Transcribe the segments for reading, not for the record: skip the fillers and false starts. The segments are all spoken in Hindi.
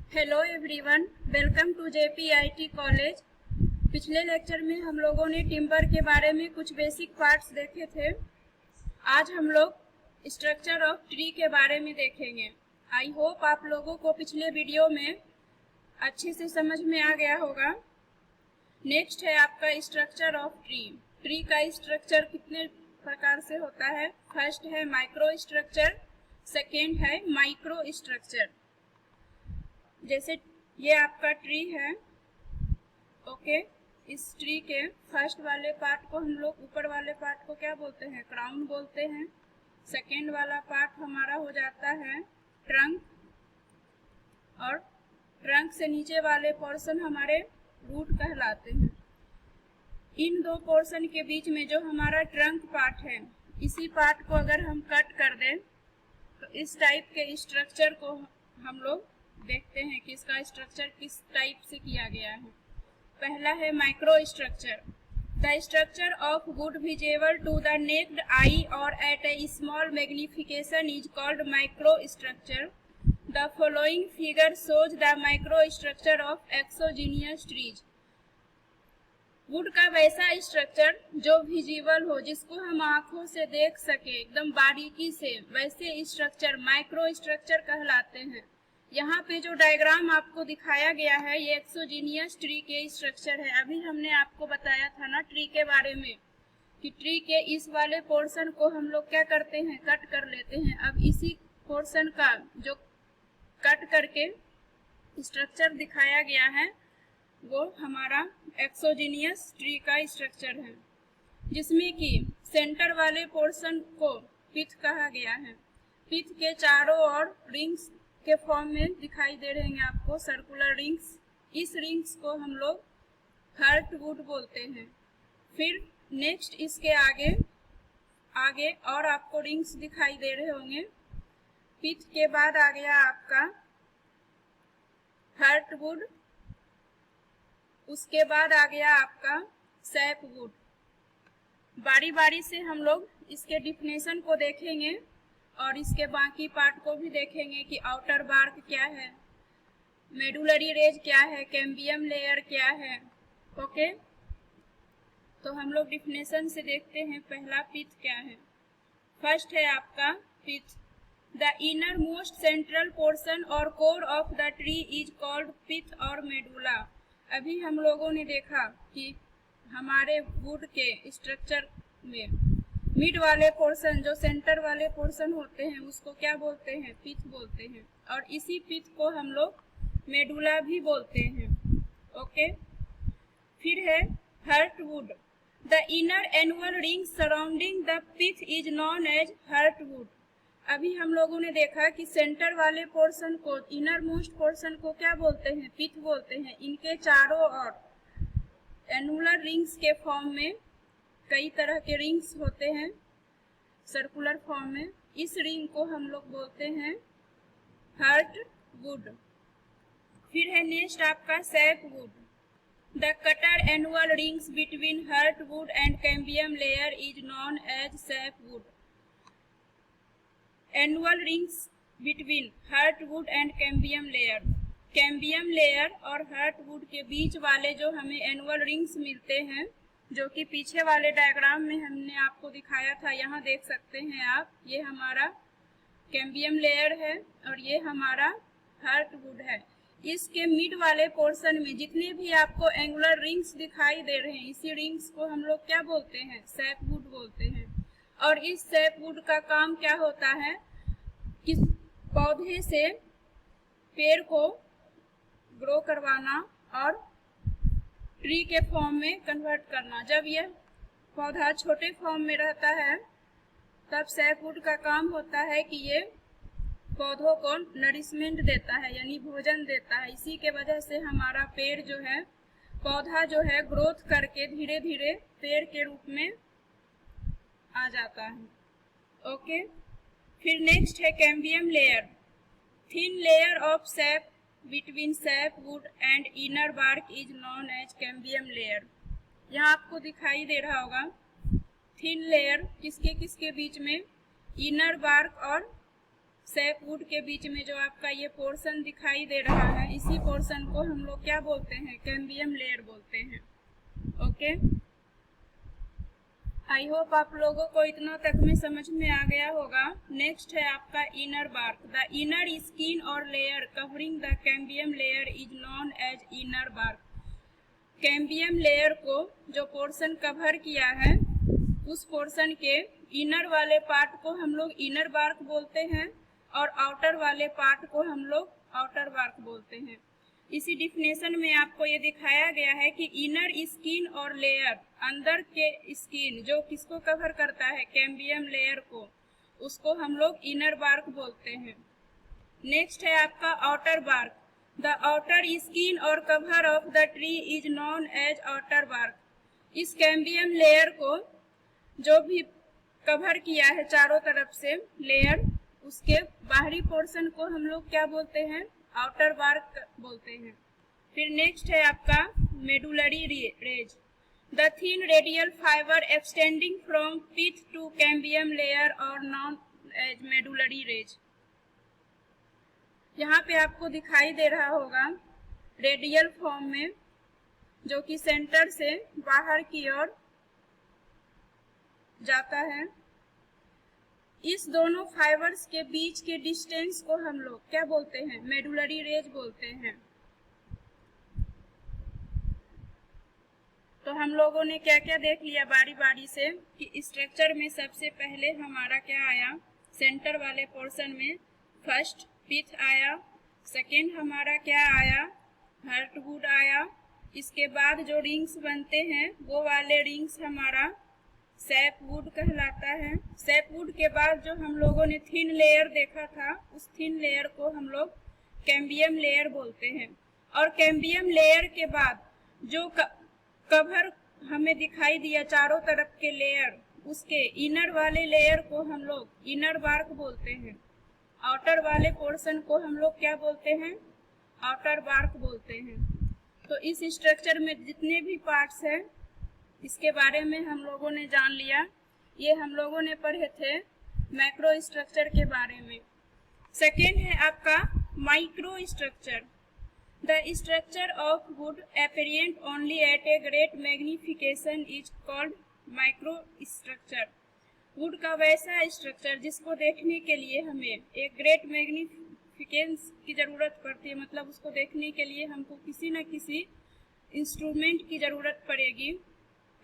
Hello everyone, welcome to JPIT college. पिछले लेक्चर में हम लोगों ने टिम्बर के बारे में कुछ बेसिक पार्ट्स देखे थे। आज हम लोग स्ट्रक्चर ऑफ ट्री के बारे में देखेंगे। आई होप आप लोगों को पिछले वीडियो में अच्छे से समझ में आ गया होगा। नेक्स्ट है आपका स्ट्रक्चर ऑफ ट्री। ट्री का स्ट्रक्चर कितने प्रकार से होता है? फर्स्ट है माइक्रो स्ट्रक्चर, सेकेंड है माइक्रो स्ट्रक्चर। जैसे ये आपका ट्री है, ओके। इस ट्री के फर्स्ट वाले पार्ट को हम लोग, ऊपर वाले पार्ट को क्या बोलते हैं? क्राउन बोलते हैं। सेकेंड वाला पार्ट हमारा हो जाता है ट्रंक, और ट्रंक से नीचे वाले पोर्शन हमारे रूट कहलाते हैं। इन दो पोर्शन के बीच में जो हमारा ट्रंक पार्ट है, इसी पार्ट को अगर हम कट कर दें तो इस टाइप के स्ट्रक्चर को हम लोग देखते हैं कि इसका स्ट्रक्चर किस टाइप से किया गया है। पहला है micro structure. The structure of wood visible to the naked eye or at a small magnification is called micro structure. The following figure shows the micro structure of exogenous trees. Wood का वैसा स्ट्रक्चर जो विजिबल हो, जिसको हम आंखों से देख सके एकदम बारीकी से, वैसे स्ट्रक्चर माइक्रो स्ट्रक्चर कहलाते हैं। यहाँ पे जो डायग्राम आपको दिखाया गया है, ये एक्सोजीनियस ट्री के स्ट्रक्चर है। अभी हमने आपको बताया था ना ट्री के बारे में कि ट्री के इस वाले पोर्शन को हम लोग क्या करते हैं? कट कर लेते हैं। अब इसी पोर्शन का जो कट करके स्ट्रक्चर दिखाया गया है, वो हमारा एक्सोजीनियस ट्री का स्ट्रक्चर है, जिसमें कि सेंटर वाले पोर्शन को पिथ कहा गया है। पिथ के चारों ओर रिंग्स के फॉर्म में दिखाई दे रहे हैं आपको, सर्कुलर रिंग्स। इस रिंग्स को हम लोग हार्टवुड बोलते हैं। फिर नेक्स्ट इसके आगे और आपको रिंग्स दिखाई दे रहे होंगे। पिथ के बाद आ गया आपका हार्टवुड, उसके बाद आ गया आपका सैपवुड। बारी बारी से हम लोग इसके डिफिनेशन को देखेंगे और इसके बाकी पार्ट को भी देखेंगे कि आउटर बार्क क्या है, मेडुलरी रेज क्या है, कैम्बियम लेयर क्या है। ओके, तो हम लोग डिफिनेशन से देखते हैं। पहला पिथ क्या है? फर्स्ट है आपका pith. The inner most central portion or core of the tree is called pith or medulla. अभी हम लोगों ने देखा कि हमारे वुड के स्ट्रक्चर में मिड वाले पोर्शन, जो सेंटर वाले पोर्शन होते हैं, उसको क्या बोलते हैं? पिथ बोलते हैं। और इसी पिथ को हम लोग मेडुला भी बोलते हैं। ओके, फिर है heartwood. The inner annual ring surrounding the pith is known as heartwood. अभी हम लोगों ने देखा कि सेंटर वाले पोर्शन को, इनर मोस्ट पोर्शन को क्या बोलते हैं? पिथ बोलते हैं। इनके चारों ओर एनुलर रिंग्स के फॉर्म में कई तरह के रिंग्स होते हैं सर्कुलर फॉर्म में। इस रिंग को हम लोग बोलते हैं हार्टवुड। फिर है नेक्स्ट आपका sapwood. The outer annual rings between heartwood and cambium layer is known as sapwood. Annual rings between heartwood and cambium layer, cambium layer और हार्टवुड के बीच वाले जो हमें एनुअल रिंग्स मिलते हैं, जो कि पीछे वाले डायग्राम में हमने आपको दिखाया था, यहाँ देख सकते हैं आप। ये हमारा कैम्बियम लेयर है और ये हमारा हार्टवुड है। इसके मिड वाले पोर्शन में जितने भी आपको एंगुलर रिंग्स दिखाई दे रहे हैं, इसी रिंग्स को हम लोग क्या बोलते हैं? सैपवुड बोलते हैं। और इस सैपवुड का काम क्या होता है कि पौधे से पेड़ को ग्रो करवाना और ट्री के फॉर्म में कन्वर्ट करना। जब यह पौधा छोटे फॉर्म में रहता है, तब सैपवुड का काम होता है कि ये पौधों को नरिशमेंट देता है, यानी भोजन देता है। इसी के वजह से हमारा पेड़ जो है, पौधा जो है, ग्रोथ करके धीरे धीरे पेड़ के रूप में आ जाता है। ओके, फिर नेक्स्ट है cambium layer. Thin layer of sap between sapwood and inner bark is known as cambium layer. यहाँ आपको दिखाई दे रहा होगा थिन लेयर किसके किसके बीच में? इनर बार्क और सैप वुड के बीच में जो आपका ये पोर्शन दिखाई दे रहा है, इसी पोर्शन को हम लोग क्या बोलते हैं, कैम्बियम लेयर बोलते हैं। ओके, आई होप आप लोगों को इतना तक में समझ में आ गया होगा। नेक्स्ट है आपका inner bark. The inner skin or layer covering the cambium layer is known as inner bark. Cambium layer को जो पोर्शन कवर किया है, उस पोर्शन के इनर वाले पार्ट को हम लोग इनर बार्क बोलते हैं और आउटर वाले पार्ट को हम लोग आउटर बार्क बोलते हैं। इसी डिफिनेशन में आपको ये दिखाया गया है कि इनर स्किन और लेयर, अंदर के स्किन जो किसको कवर करता है, कैम्बियम लेयर को, उसको हम लोग इनर बार्क बोलते हैं। नेक्स्ट है आपका outer bark. The outer skin or cover of the tree is known as outer bark. इस कैम्बियम लेयर को जो भी कवर किया है चारों तरफ से लेयर, उसके बाहरी पोर्शन को हम लोग क्या बोलते हैं, आउटर बार्क बोलते हैं। फिर नेक्स्ट है आपका medullary rays. The thin radial fibre extending from pith to cambium layer are known as medullary rays. यहाँ पे आपको दिखाई दे रहा होगा रेडियल फॉर्म में, जो कि सेंटर से बाहर की ओर जाता है। इस दोनों फाइबर्स के बीच के डिस्टेंस को हम लोग क्या बोलते हैं, मेडुलरी रेज बोलते हैं। तो हम लोगों ने क्या क्या देख लिया बारी बारी से कि स्ट्रक्चर में सबसे पहले हमारा क्या आया, सेंटर वाले पोर्शन में फर्स्ट पिथ आया, सेकेंड हमारा क्या आया, हार्टवुड आया। इसके बाद जो रिंग्स बनते हैं वो वाले रिंग्स हमारा सैप वुड कहलाता है। सैप वुड के बाद जो हम लोगों ने थिन लेयर देखा था, उस थिन लेयर को हम लोग कैम्बियम लेयर बोलते हैं। और कैम्बियम लेयर के बाद जो कवर हमें दिखाई दिया चारों तरफ के लेयर, उसके इनर वाले लेयर को हम लोग इनर बार्क बोलते हैं। आउटर वाले पोर्शन को हम लोग क्या बोलते हैं, आउटर बार्क बोलते हैं। तो इस स्ट्रक्चर में जितने भी पार्ट्स हैं, इसके बारे में हम लोगों ने जान लिया। ये हम लोगों ने पढ़े थे मैक्रो स्ट्रक्चर के बारे में। सेकेंड है आपका micro structure. The structure of wood apparent only at a great magnification is called micro structure. वुड का वैसा स्ट्रक्चर जिसको देखने के लिए हमें एक ग्रेट मैग्निफिकेंस की जरूरत पड़ती है, मतलब उसको देखने के लिए हमको किसी न किसी इंस्ट्रूमेंट की जरूरत पड़ेगी,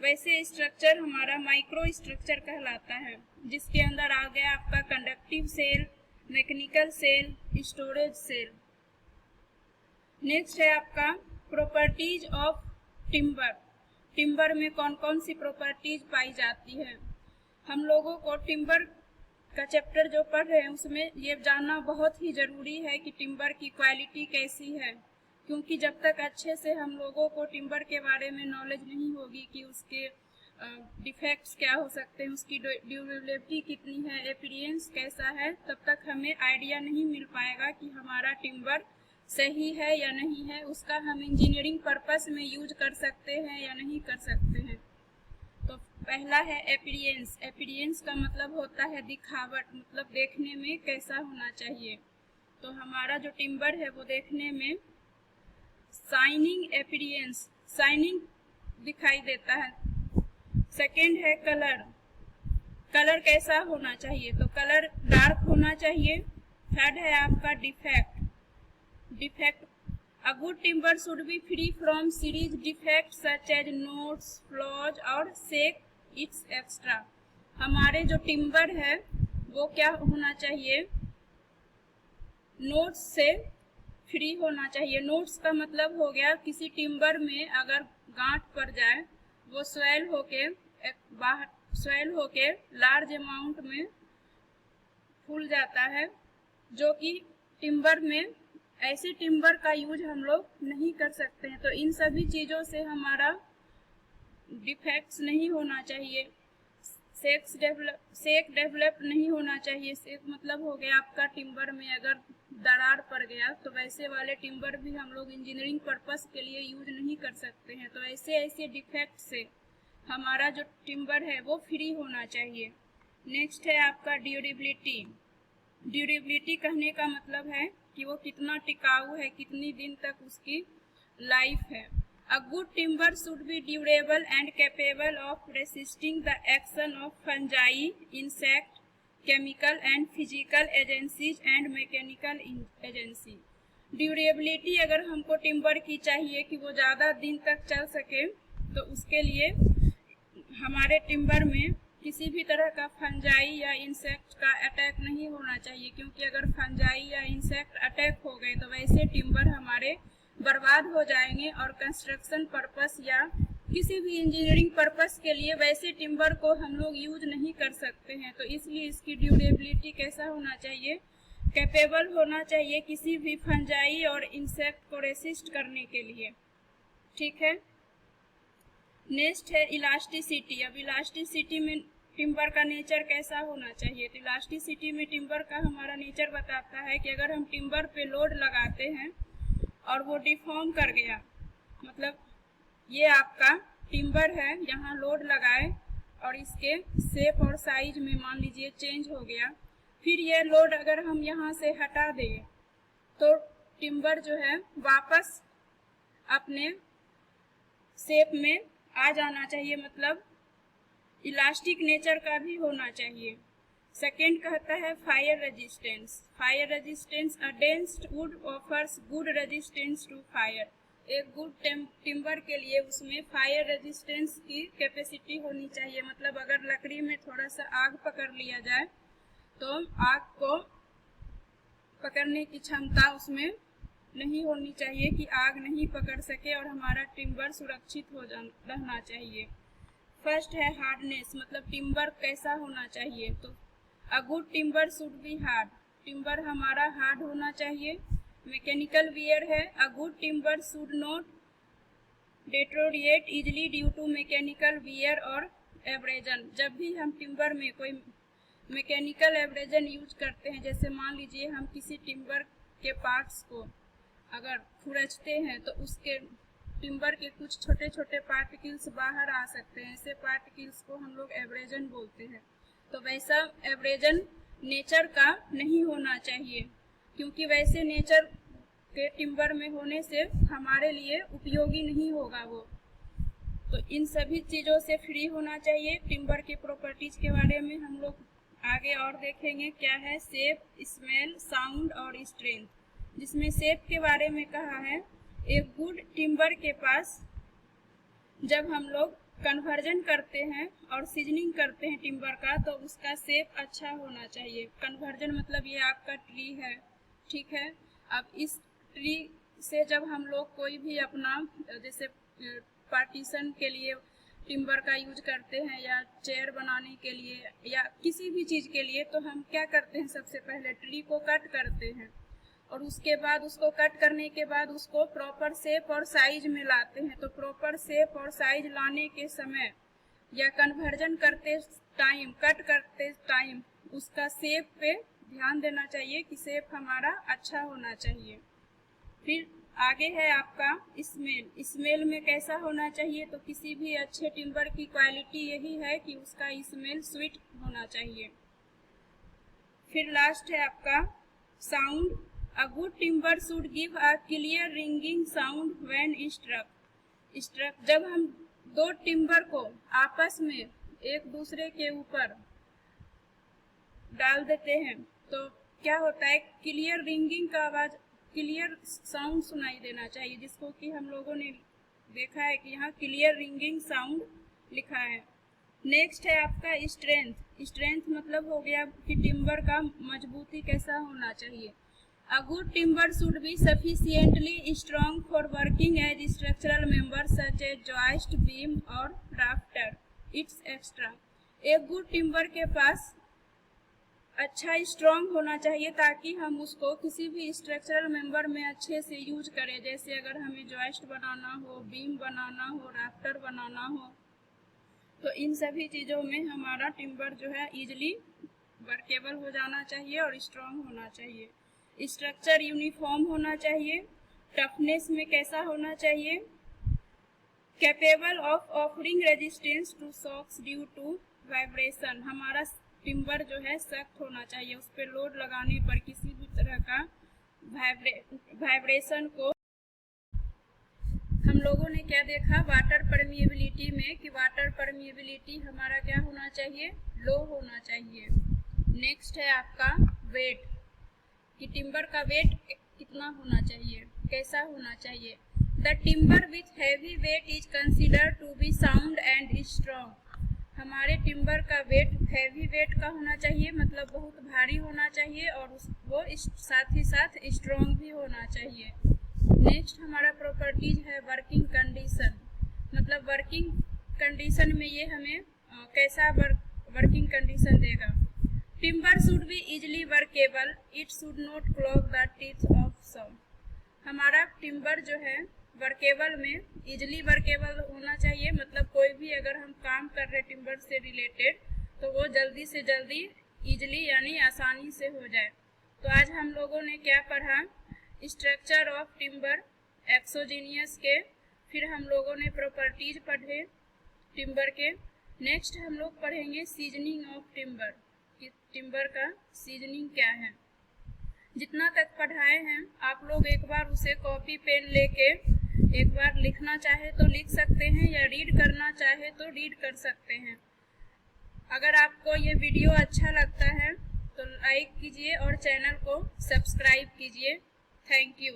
वैसे स्ट्रक्चर हमारा माइक्रो स्ट्रक्चर कहलाता है, जिसके अंदर आ गया आपका conductive cell, mechanical cell, storage cell. Next है आपका प्रॉपर्टीज ऑफ टिम्बर। टिम्बर में कौन कौन सी प्रॉपर्टीज पाई जाती है। हम लोगों को टिम्बर का चैप्टर जो पढ़ रहे हैं उसमें ये जानना बहुत ही जरूरी है कि टिम्बर की क्वालिटी कैसी है, क्योंकि जब तक अच्छे से हम लोगों को टिम्बर के बारे में नॉलेज नहीं होगी कि उसके डिफेक्ट्स क्या हो सकते हैं, उसकी ड्यूरेबिलिटी कितनी है, अपीयरेंस कैसा है, तब तक हमें आइडिया नहीं मिल पाएगा कि हमारा टिम्बर सही है या नहीं है, उसका हम इंजीनियरिंग पर्पस में यूज कर सकते हैं या नहीं कर सकते हैं। तो पहला है अपीयरेंस। अपीयरेंस का मतलब होता है दिखावट, मतलब देखने में कैसा होना चाहिए। तो हमारा जो टिम्बर है वो देखने में शाइनिंग अपीयरेंस, शाइनिंग दिखाई देता है। सेकेंड है कलर। कलर कैसा होना चाहिए, तो कलर डार्क होना चाहिए। थर्ड है आपका defect. Defect, a good timber should be free from serious defect such as knots, flaws और शेक इट्स एक्स्ट्रा। हमारे जो टिम्बर है वो क्या होना चाहिए, नोट्स से फ्री होना चाहिए। नोट्स का मतलब हो गया किसी टिम्बर में अगर गांठ पड़ जाए, वो स्वेल होके लार्ज अमाउंट में फूल जाता है, जो कि टिम्बर में, ऐसे टिम्बर का यूज हम लोग नहीं कर सकते हैं। तो इन सभी चीज़ों से हमारा डिफेक्ट्स नहीं होना चाहिए, शेक डेवलप नहीं होना चाहिए। शेक मतलब हो गया आपका टिम्बर में अगर दरार पड़ गया, तो वैसे वाले टिम्बर भी हम लोग इंजीनियरिंग पर्पस के लिए यूज नहीं कर सकते हैं। तो ऐसे डिफेक्ट से हमारा जो टिम्बर है वो फ्री होना चाहिए। नेक्स्ट है आपका ड्यूरेबिलिटी। ड्यूरेबिलिटी कहने का मतलब है कि वो कितना टिकाऊ है, कितनी दिन तक उसकी लाइफ है। A good timber should B durable and capable of resisting the action of fungi, insect, chemical and physical agencies and mechanical agency. Durability अगर हमको टिम्बर की चाहिए कि वो ज़्यादा दिन तक चल सके, तो उसके लिए हमारे टिम्बर में किसी भी तरह का फंजाई या इंसेक्ट का अटैक नहीं होना चाहिए, क्योंकि अगर फंजाई या इंसेक्ट अटैक हो गए तो वैसे टिम्बर हमारे बर्बाद हो जाएंगे और कंस्ट्रक्शन पर्पस या किसी भी इंजीनियरिंग पर्पस के लिए वैसे टिम्बर को हम लोग यूज नहीं कर सकते हैं। तो इसलिए इसकी ड्यूरेबिलिटी कैसा होना चाहिए, कैपेबल होना चाहिए किसी भी फंजाई और इंसेक्ट को रेसिस्ट करने के लिए। ठीक है, नेक्स्ट है इलास्टिसिटी। अब इलास्टिसिटी में टिम्बर का नेचर कैसा होना चाहिए, तो इलास्टिसिटी में टिम्बर का हमारा नेचर बताता है कि अगर हम टिम्बर पे लोड लगाते हैं और वो डिफॉर्म कर गया, मतलब ये आपका टिम्बर है, यहाँ लोड लगाए और इसके शेप और साइज में मान लीजिए चेंज हो गया, फिर ये लोड अगर हम यहाँ से हटा दें तो टिम्बर जो है वापस अपने शेप में आ जाना चाहिए, मतलब इलास्टिक नेचर का भी होना चाहिए। सेकेंड कहता है fire resistance. Fire resistance, a dense wood offers good resistance to fire. एक गुड टिम्बर के लिए उसमें फायर रेजिस्टेंस की कैपेसिटी होनी चाहिए, मतलब अगर लकड़ी में थोड़ा सा आग पकड़ लिया जाए तो आग को पकड़ने की क्षमता उसमें नहीं होनी चाहिए कि आग नहीं पकड़ सके और हमारा टिम्बर सुरक्षित हो रहना चाहिए। फर्स्ट है हार्डनेस, मतलब टिम्बर कैसा होना चाहिए, तो a good timber should be hard. Timber हमारा हार्ड होना चाहिए। मैकेनिकल वियर है, a good timber should not deteriorate easily due to mechanical wear or abrasion. जब भी हम टिम्बर में कोई मैकेनिकल एब्रेजन यूज करते हैं, जैसे मान लीजिए हम किसी टिम्बर के पार्ट्स को अगर खुरचते हैं तो उसके टिम्बर के कुछ छोटे छोटे पार्टिकल्स बाहर आ सकते हैं, ऐसे पार्टिकल्स को हम लोग एब्रेजन बोलते हैं। तो वैसा एब्रेजन नेचर का नहीं होना चाहिए, क्योंकि वैसे नेचर के टिम्बर में होने से हमारे लिए उपयोगी नहीं होगा वो। तो इन सभी चीज़ों से फ्री होना चाहिए। टिम्बर की प्रॉपर्टीज के बारे में हम लोग आगे और देखेंगे क्या है, शेप, स्मेल, साउंड और स्ट्रेंथ। जिसमें शेप के बारे में कहा है, एक गुड टिम्बर के पास जब हम लोग कन्वर्जन करते हैं और सीजनिंग करते हैं टिम्बर का, तो उसका शेप अच्छा होना चाहिए। कन्वर्जन मतलब ये आपका ट्री है, ठीक है। अब इस ट्री से जब हम लोग कोई भी अपना जैसे पार्टीशन के लिए टिम्बर का यूज करते हैं या चेयर बनाने के लिए या किसी भी चीज़ के लिए, तो हम क्या करते हैं, सबसे पहले ट्री को कट करते हैं और उसके बाद उसको कट करने के बाद उसको प्रॉपर शेप और साइज में लाते हैं। तो प्रॉपर शेप और साइज लाने के समय या कन्वर्जन करते टाइम, कट करते टाइम उसका शेप पे ध्यान देना चाहिए कि शेप हमारा अच्छा होना चाहिए। फिर आगे है आपका स्मेल। स्मेल में कैसा होना चाहिए, तो किसी भी अच्छे टिम्बर की क्वालिटी यही है कि उसका स्मेल स्वीट होना चाहिए। फिर लास्ट है आपका sound. A good timber should give a clear ringing sound when struck। जब हम दो टिम्बर को आपस में एक दूसरे के ऊपर डाल देते हैं तो क्या होता है, क्लियर रिंगिंग का आवाज, क्लियर साउंड सुनाई देना चाहिए, जिसको कि हम लोगों ने देखा है कि यहाँ क्लियर रिंगिंग साउंड लिखा है। नेक्स्ट है आपका स्ट्रेंथ। स्ट्रेंथ मतलब हो गया कि टिम्बर का मजबूती कैसा होना चाहिए। A good timber should be sufficiently strong for working as structural members such as joist, beam और rafter. It's extra। एक गुड टिम्बर के पास अच्छा स्ट्रॉन्ग होना चाहिए ताकि हम उसको किसी भी स्ट्रक्चरल मेंबर में अच्छे से यूज करें। जैसे अगर हमें जॉइस्ट बनाना हो, बीम बनाना हो, राफ्टर बनाना हो, तो इन सभी चीज़ों में हमारा टिम्बर जो है इजिली वर्केबल हो जाना चाहिए और स्ट्रॉन्ग होना चाहिए। स्ट्रक्चर यूनिफॉर्म होना चाहिए। टफनेस में कैसा होना चाहिए, capable of offering resistance to shocks due to vibration. हमारा टिम्बर जो है सख्त होना चाहिए, उस पर लोड लगाने पर किसी भी तरह का वाइब्रेशन को। हम लोगों ने क्या देखा वाटर परमिएबिलिटी में कि वाटर परमिएबिलिटी हमारा क्या होना चाहिए, लो होना चाहिए। नेक्स्ट है आपका वेट, कि टिम्बर का वेट कितना होना चाहिए, कैसा होना चाहिए। The timber with heavy weight is considered to be sound and strong. हमारे टिम्बर का वेट हैवी वेट का होना चाहिए, मतलब बहुत भारी होना चाहिए, और वो साथ ही साथ स्ट्रॉन्ग भी होना चाहिए। नेक्स्ट हमारा प्रॉपर्टीज है वर्किंग कंडीशन, मतलब वर्किंग कंडीशन में ये हमें कैसा वर्किंग कंडीशन देगा। Timber should be easily workable, it should not clog the teeth of saw. हमारा टिम्बर जो है वर्केबल में इजिली वर्केबल होना चाहिए, मतलब कोई भी अगर हम काम कर रहे टिम्बर से रिलेटेड तो वो जल्दी से जल्दी इजिली यानी आसानी से हो जाए। तो आज हम लोगों ने क्या पढ़ा, स्ट्रक्चर ऑफ टिम्बर एक्सोजीनियस के, फिर हम लोगों ने प्रॉपर्टीज पढ़े टिम्बर के। नेक्स्ट हम लोग पढ़ेंगे सीजनिंग ऑफ टिम्बर, कि टिम्बर का सीजनिंग क्या है। जितना तक पढ़ाए हैं आप लोग एक बार उसे कॉपी पेन लेके एक बार लिखना चाहे तो लिख सकते हैं, या रीड करना चाहे तो रीड कर सकते हैं। अगर आपको ये वीडियो अच्छा लगता है तो लाइक कीजिए और चैनल को सब्सक्राइब कीजिए। Thank you.